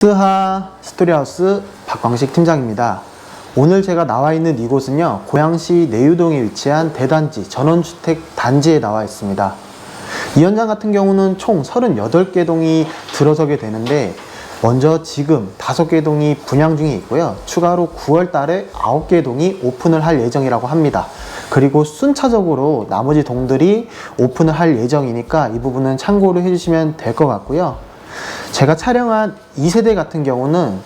스하 스토리하우스 박광식 팀장입니다. 오늘 제가 나와 있는 이곳은요, 고양시 내유동에 위치한 대단지 전원주택 단지에 나와 있습니다. 이 현장 같은 경우는 총 38개 동이 들어서게 되는데, 먼저 지금 5개 동이 분양 중에 있고요, 추가로 9월 달에 9개 동이 오픈을 할 예정이라고 합니다. 그리고 순차적으로 나머지 동들이 오픈을 할 예정이니까 이 부분은 참고를 해주시면 될 것 같고요. 제가 촬영한 2세대 같은 경우는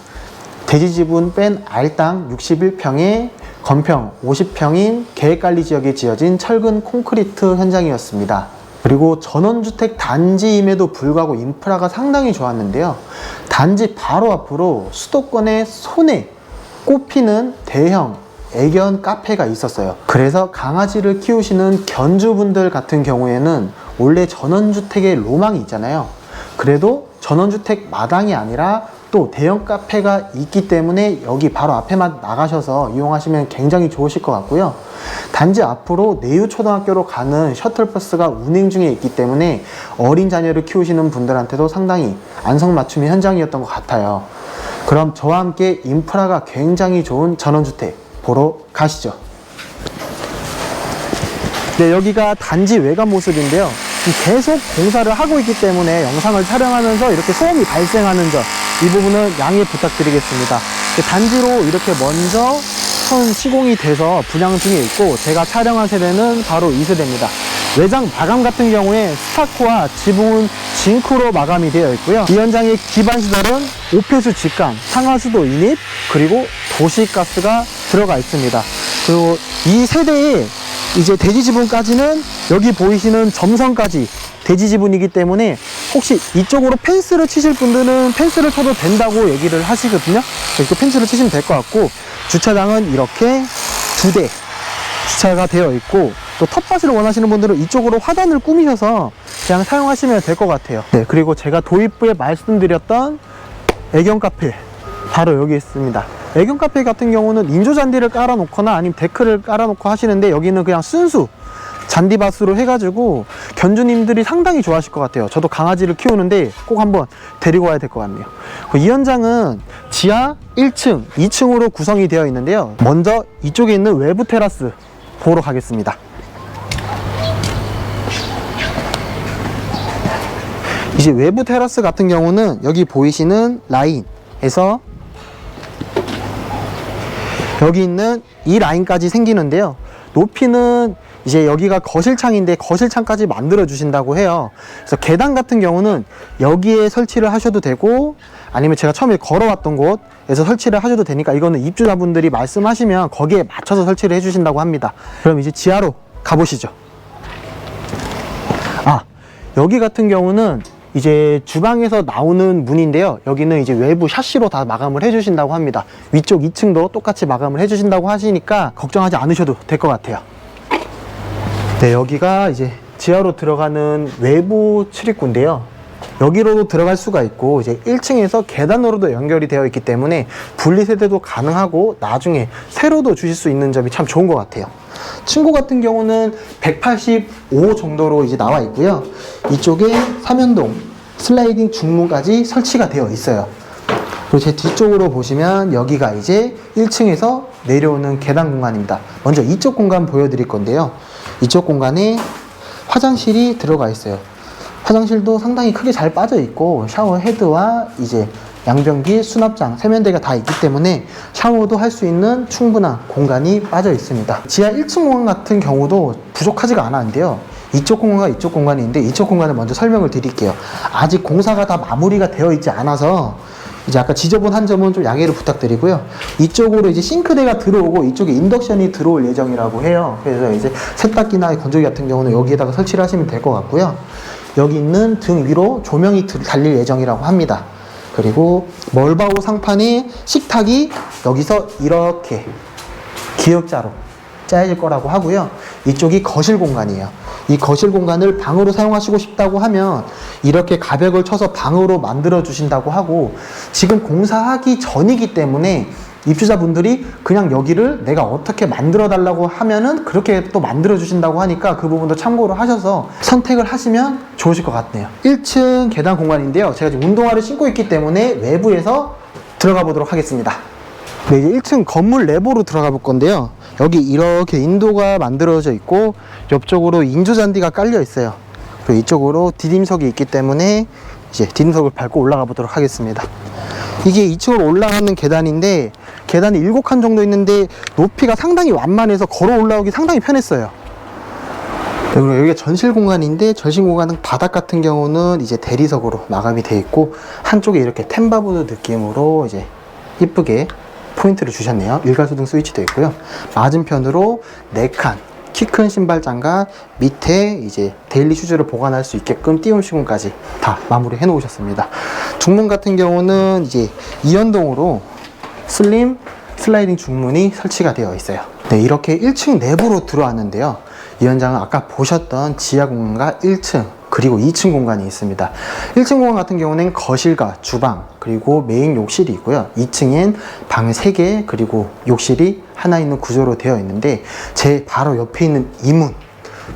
대지지분 뺀 R땅 61평에 건평 50평인 계획관리 지역에 지어진 철근 콘크리트 현장이었습니다. 그리고 전원주택 단지임에도 불구하고 인프라가 상당히 좋았는데요, 단지 바로 앞으로 수도권의 손에 꼽히는 대형 애견 카페가 있었어요. 그래서 강아지를 키우시는 견주분들 같은 경우에는 원래 전원주택의 로망이 있잖아요. 그래도 전원주택 마당이 아니라 또 대형 카페가 있기 때문에 여기 바로 앞에만 나가셔서 이용하시면 굉장히 좋으실 것 같고요. 단지 앞으로 내유초등학교로 가는 셔틀버스가 운행 중에 있기 때문에 어린 자녀를 키우시는 분들한테도 상당히 안성맞춤의 현장이었던 것 같아요. 그럼 저와 함께 인프라가 굉장히 좋은 전원주택 보러 가시죠. 네, 여기가 단지 외관 모습인데요, 계속 공사를 하고 있기 때문에 영상을 촬영하면서 이렇게 소음이 발생하는 점, 이 부분은 양해 부탁드리겠습니다. 단지로 이렇게 먼저 선 시공이 돼서 분양 중에 있고, 제가 촬영한 세대는 바로 이 세대입니다. 외장 마감 같은 경우에 스타코와 지붕은 징크로 마감이 되어 있고요. 이 현장의 기반 시설은 오폐수 직강, 상하수도 인입, 그리고 도시가스가 들어가 있습니다. 그리고 이 세대의 이제 대지지분까지는 여기 보이시는 점선까지 대지지분이기 때문에 혹시 이쪽으로 펜스를 치실 분들은 펜스를 쳐도 된다고 얘기를 하시거든요. 이렇게 펜스를 치시면 될 것 같고, 주차장은 이렇게 2대 주차가 되어 있고, 또 텃밭을 원하시는 분들은 이쪽으로 화단을 꾸미셔서 그냥 사용하시면 될 것 같아요. 네, 그리고 제가 도입부에 말씀드렸던 애견 카페 바로 여기 있습니다. 애견 카페 같은 경우는 인조잔디를 깔아 놓거나 아니면 데크를 깔아 놓고 하시는데, 여기는 그냥 순수 잔디밭으로 해가지고 견주님들이 상당히 좋아하실 것 같아요. 저도 강아지를 키우는데 꼭 한번 데리고 와야 될 것 같네요. 이 현장은 지하 1층, 2층으로 구성이 되어 있는데요, 먼저 이쪽에 있는 외부 테라스 보러 가겠습니다. 이제 외부 테라스 같은 경우는 여기 보이시는 라인에서 여기 있는 이 라인까지 생기는데요, 높이는 이제 여기가 거실창인데 거실창까지 만들어 주신다고 해요. 그래서 계단 같은 경우는 여기에 설치를 하셔도 되고, 아니면 제가 처음에 걸어왔던 곳에서 설치를 하셔도 되니까, 이거는 입주자분들이 말씀하시면 거기에 맞춰서 설치를 해주신다고 합니다. 그럼 이제 지하로 가보시죠. 여기 같은 경우는 이제 주방에서 나오는 문인데요, 여기는 이제 외부 샤시로 다 마감을 해주신다고 합니다. 위쪽 2층도 똑같이 마감을 해주신다고 하시니까 걱정하지 않으셔도 될 것 같아요. 네, 여기가 이제 지하로 들어가는 외부 출입구인데요, 여기로도 들어갈 수가 있고, 이제 1층에서 계단으로도 연결이 되어 있기 때문에 분리세대도 가능하고 나중에 세로도 주실 수 있는 점이 참 좋은 것 같아요. 층고 같은 경우는 185 정도로 이제 나와 있고요, 이쪽에 삼연동 슬라이딩 중문까지 설치가 되어 있어요. 그리고 제 뒤쪽으로 보시면 여기가 이제 1층에서 내려오는 계단 공간입니다. 먼저 이쪽 공간 보여드릴 건데요, 이쪽 공간에 화장실이 들어가 있어요. 화장실도 상당히 크게 잘 빠져 있고, 샤워 헤드와 이제 양변기, 수납장, 세면대가 다 있기 때문에 샤워도 할 수 있는 충분한 공간이 빠져 있습니다. 지하 1층 공간 같은 경우도 부족하지가 않았는데요, 이쪽 공간과 이쪽 공간이 있는데, 이쪽 공간을 먼저 설명을 드릴게요. 아직 공사가 다 마무리가 되어 있지 않아서 이제 아까 지저분한 점은 좀 양해를 부탁드리고요, 이쪽으로 이제 싱크대가 들어오고 이쪽에 인덕션이 들어올 예정이라고 해요. 그래서 이제 세탁기나 건조기 같은 경우는 여기에다가 설치를 하시면 될 것 같고요, 여기 있는 등 위로 조명이 달릴 예정이라고 합니다. 그리고 멀바우 상판에 식탁이 여기서 이렇게 기역자로 짜여질 거라고 하고요, 이쪽이 거실 공간이에요. 이 거실 공간을 방으로 사용하시고 싶다고 하면 이렇게 가벽을 쳐서 방으로 만들어 주신다고 하고, 지금 공사하기 전이기 때문에 입주자분들이 그냥 여기를 내가 어떻게 만들어 달라고 하면은 그렇게 또 만들어 주신다고 하니까 그 부분도 참고를 하셔서 선택을 하시면 좋으실 것 같네요. 1층 계단 공간인데요. 제가 지금 운동화를 신고 있기 때문에 외부에서 들어가 보도록 하겠습니다. 네, 이제 1층 건물 내부로 들어가 볼 건데요. 여기 이렇게 인도가 만들어져 있고 옆쪽으로 인조잔디가 깔려 있어요. 그리고 이쪽으로 디딤석이 있기 때문에 이제 디딤석을 밟고 올라가 보도록 하겠습니다. 이게 2층으로 올라가는 계단인데 계단이 7칸 정도 있는데 높이가 상당히 완만해서 걸어 올라오기 상당히 편했어요. 그리고 여기가 전실 공간인데 전실 공간은 바닥 같은 경우는 이제 대리석으로 마감이 되어 있고 한쪽에 이렇게 템바보드 느낌으로 이제 이쁘게 포인트를 주셨네요. 일괄소등 스위치도 있고요. 맞은편으로 4칸 키 큰 신발장과 밑에 이제 데일리 슈즈를 보관할 수 있게끔 띄움 시공까지 다 마무리 해 놓으셨습니다. 중문 같은 경우는 이제 이연동으로 슬림 슬라이딩 중문이 설치가 되어 있어요. 네, 이렇게 1층 내부로 들어왔는데요. 이 현장은 아까 보셨던 지하 공간과 1층 그리고 2층 공간이 있습니다. 1층 공간 같은 경우는 거실과 주방 그리고 메인 욕실이 있고요. 2층엔 방 3개 그리고 욕실이 하나 있는 구조로 되어 있는데 제 바로 옆에 있는 이 문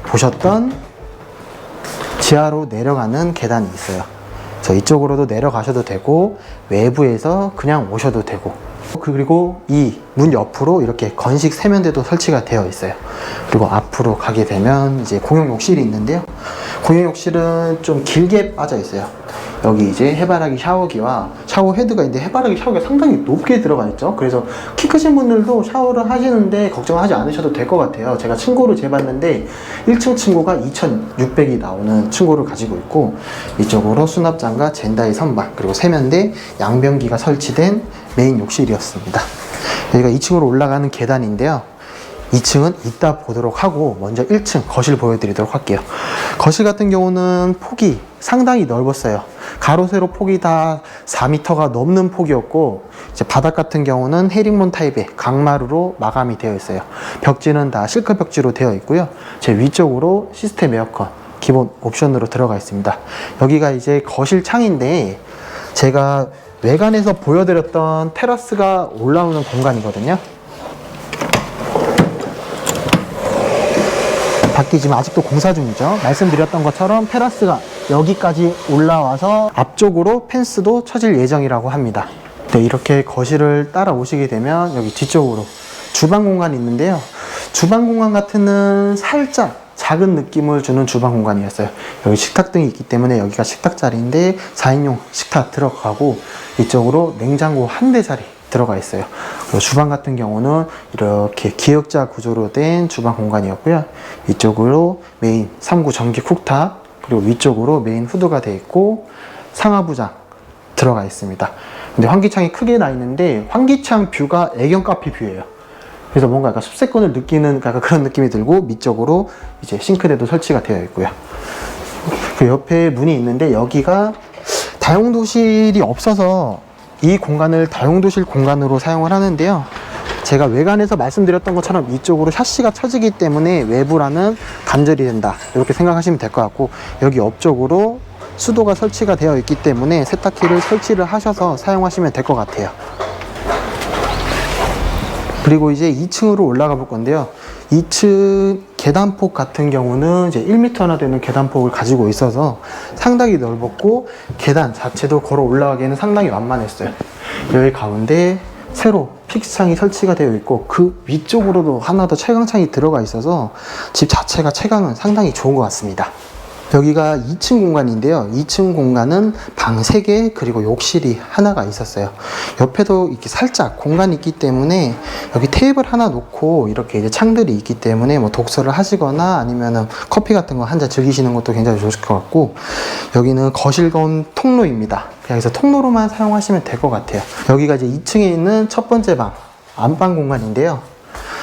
보셨던 지하로 내려가는 계단이 있어요. 이쪽으로도 내려가셔도 되고 외부에서 그냥 오셔도 되고 그리고 이 문 옆으로 이렇게 건식 세면대도 설치가 되어 있어요. 그리고 앞으로 가게 되면 이제 공용 욕실이 있는데요. 공용 욕실은 좀 길게 빠져 있어요. 여기 이제 해바라기 샤워기와 샤워 헤드가 있는데 해바라기 샤워기가 상당히 높게 들어가 있죠. 그래서 키 크신 분들도 샤워를 하시는데 걱정하지 않으셔도 될 것 같아요. 제가 층고를 재봤는데 1층 층고가 2,600이 나오는 층고를 가지고 있고 이쪽으로 수납장과 젠다이 선반 그리고 세면대 양변기가 설치된 메인 욕실이었습니다. 여기가 2층으로 올라가는 계단인데요. 2층은 이따 보도록 하고 먼저 1층 거실 보여드리도록 할게요. 거실 같은 경우는 폭이 상당히 넓었어요. 가로 세로 폭이 다 4m가 넘는 폭이었고 이제 바닥 같은 경우는 헤링몬 타입의 강마루로 마감이 되어 있어요. 벽지는 다 실크 벽지로 되어 있고요. 제 위쪽으로 시스템 에어컨 기본 옵션으로 들어가 있습니다. 여기가 이제 거실 창인데 제가 외관에서 보여드렸던 테라스가 올라오는 공간이거든요. 밖이 지금 아직도 공사 중이죠. 말씀드렸던 것처럼 테라스가 여기까지 올라와서 앞쪽으로 펜스도 쳐질 예정이라고 합니다. 네, 이렇게 거실을 따라오시게 되면 여기 뒤쪽으로 주방 공간이 있는데요. 주방 공간 같은 살짝 작은 느낌을 주는 주방 공간이었어요. 여기 식탁 등이 있기 때문에 여기가 식탁 자리인데 4인용 식탁 들어가고 이쪽으로 냉장고 한 대 자리 들어가 있어요. 그리고 주방 같은 경우는 이렇게 기역자 구조로 된 주방 공간이었고요. 이쪽으로 메인 3구 전기 쿡탑 그리고 위쪽으로 메인 후드가 되어 있고 상하부장 들어가 있습니다. 근데 환기창이 크게 나 있는데 환기창 뷰가 애견 카페 뷰예요. 그래서 뭔가 약간 숲세권을 느끼는 약간 그런 느낌이 들고 밑쪽으로 이제 싱크대도 설치가 되어 있고요. 그 옆에 문이 있는데 여기가 다용도실이 없어서 이 공간을 다용도실 공간으로 사용을 하는데요. 제가 외관에서 말씀드렸던 것처럼 이쪽으로 샤시가 쳐지기 때문에 외부라는 간절이 된다 이렇게 생각하시면 될 것 같고 여기 옆쪽으로 수도가 설치가 되어 있기 때문에 세탁기를 설치를 하셔서 사용하시면 될 것 같아요. 그리고 이제 2층으로 올라가 볼 건데요. 2층 계단폭 같은 경우는 이제 1m나 되는 계단폭을 가지고 있어서 상당히 넓었고 계단 자체도 걸어 올라가기에는 상당히 완만했어요. 여기 가운데 새로 픽스창이 설치가 되어 있고 그 위쪽으로도 하나 더 채광창이 들어가 있어서 집 자체가 채광은 상당히 좋은 것 같습니다. 여기가 2층 공간인데요. 2층 공간은 방 3개 그리고 욕실이 하나가 있었어요. 옆에도 이렇게 살짝 공간이 있기 때문에 여기 테이블 하나 놓고 이렇게 이제 창들이 있기 때문에 뭐 독서를 하시거나 아니면은 커피 같은 거 한 잔 즐기시는 것도 굉장히 좋을 것 같고 여기는 거실검 통로입니다. 그래서 통로로만 사용하시면 될 것 같아요. 여기가 이제 2층에 있는 첫 번째 방 안방 공간인데요.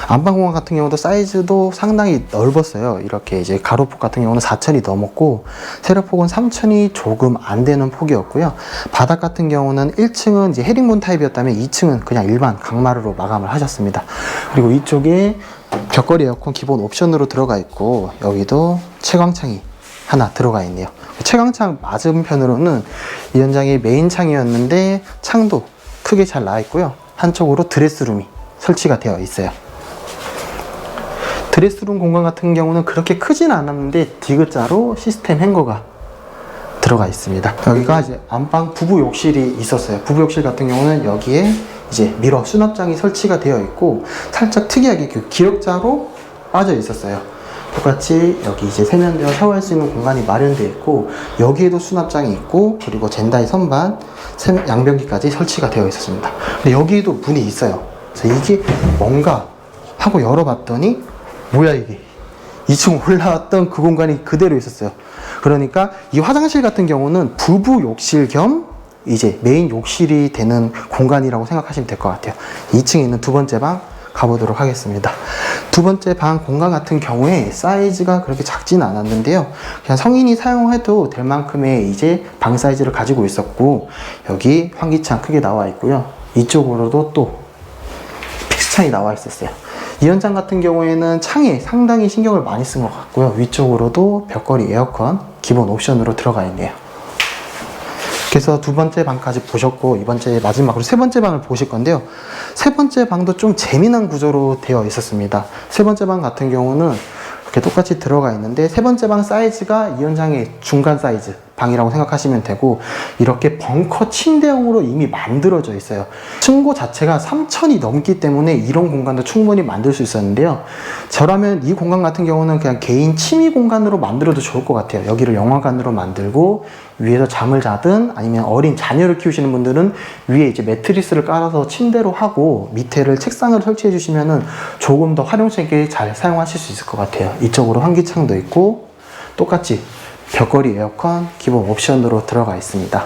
안방 공간 같은 경우도 사이즈도 상당히 넓었어요. 이렇게 이제 가로폭 같은 경우는 4천이 넘었고 세로폭은 3천이 조금 안 되는 폭이었고요. 바닥 같은 경우는 1층은 이제 헤링본 타입이었다면 2층은 그냥 일반 강마루로 마감을 하셨습니다. 그리고 이쪽에 벽걸이 에어컨 기본 옵션으로 들어가 있고 여기도 채광창이 하나 들어가 있네요. 채광창 맞은편으로는 이 현장이 메인 창이었는데 창도 크게 잘 나와 있고요. 한쪽으로 드레스룸이 설치가 되어 있어요. 드레스룸 공간 같은 경우는 그렇게 크진 않았는데 디귿자로 시스템 행거가 들어가 있습니다. 여기가 이제 안방 부부 욕실이 있었어요. 부부 욕실 같은 경우는 여기에 이제 미러 수납장이 설치가 되어 있고 살짝 특이하게 그 기역자로 빠져 있었어요. 똑같이 여기 이제 세면대와 샤워할 수 있는 공간이 마련되어 있고 여기에도 수납장이 있고 그리고 젠다이 선반, 양변기까지 설치가 되어 있었습니다. 근데 여기에도 문이 있어요. 그래서 이게 뭔가 하고 열어봤더니 뭐야 이게 2층 올라왔던 그 공간이 그대로 있었어요. 그러니까 이 화장실 같은 경우는 부부 욕실 겸 이제 메인 욕실이 되는 공간이라고 생각하시면 될 것 같아요. 2층에 있는 두 번째 방 가보도록 하겠습니다. 두 번째 방 공간 같은 경우에 사이즈가 그렇게 작지는 않았는데요. 그냥 성인이 사용해도 될 만큼의 이제 방 사이즈를 가지고 있었고 여기 환기창 크게 나와 있고요. 이쪽으로도 또 픽스창이 나와 있었어요. 이 현장 같은 경우에는 창에 상당히 신경을 많이 쓴 것 같고요. 위쪽으로도 벽걸이 에어컨 기본 옵션으로 들어가 있네요. 그래서 두 번째 방까지 보셨고 이번째 마지막으로 세 번째 방을 보실 건데요. 세 번째 방도 좀 재미난 구조로 되어 있었습니다. 세 번째 방 같은 경우는 이렇게 똑같이 들어가 있는데 세 번째 방 사이즈가 이 현장의 중간 사이즈 방이라고 생각하시면 되고 이렇게 벙커 침대형으로 이미 만들어져 있어요. 층고 자체가 3,000이 넘기 때문에 이런 공간도 충분히 만들 수 있었는데요. 저라면 이 공간 같은 경우는 그냥 개인 취미 공간으로 만들어도 좋을 것 같아요. 여기를 영화관으로 만들고 위에서 잠을 자든 아니면 어린 자녀를 키우시는 분들은 위에 이제 매트리스를 깔아서 침대로 하고 밑에를 책상을 설치해 주시면은 조금 더 활용성 있게 잘 사용하실 수 있을 것 같아요. 이쪽으로 환기창도 있고 똑같이 벽걸이 에어컨 기본 옵션으로 들어가 있습니다.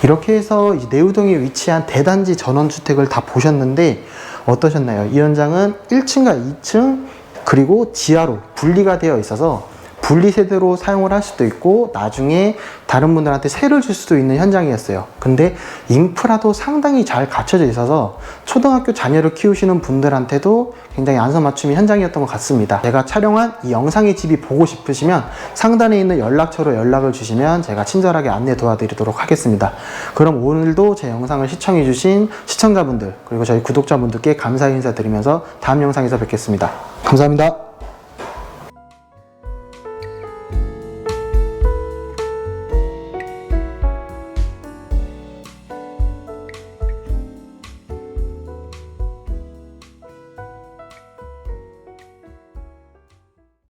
이렇게 해서 이제 내우동에 위치한 대단지 전원주택을 다 보셨는데 어떠셨나요? 이 현장은 1층과 2층 그리고 지하로 분리가 되어 있어서 분리세대로 사용을 할 수도 있고 나중에 다른 분들한테 세를 줄 수도 있는 현장이었어요. 근데 인프라도 상당히 잘 갖춰져 있어서 초등학교 자녀를 키우시는 분들한테도 굉장히 안성맞춤인 현장이었던 것 같습니다. 제가 촬영한 이 영상의 집이 보고 싶으시면 상단에 있는 연락처로 연락을 주시면 제가 친절하게 안내 도와드리도록 하겠습니다. 그럼 오늘도 제 영상을 시청해 주신 시청자분들 그리고 저희 구독자분들께 감사 인사드리면서 다음 영상에서 뵙겠습니다. 감사합니다.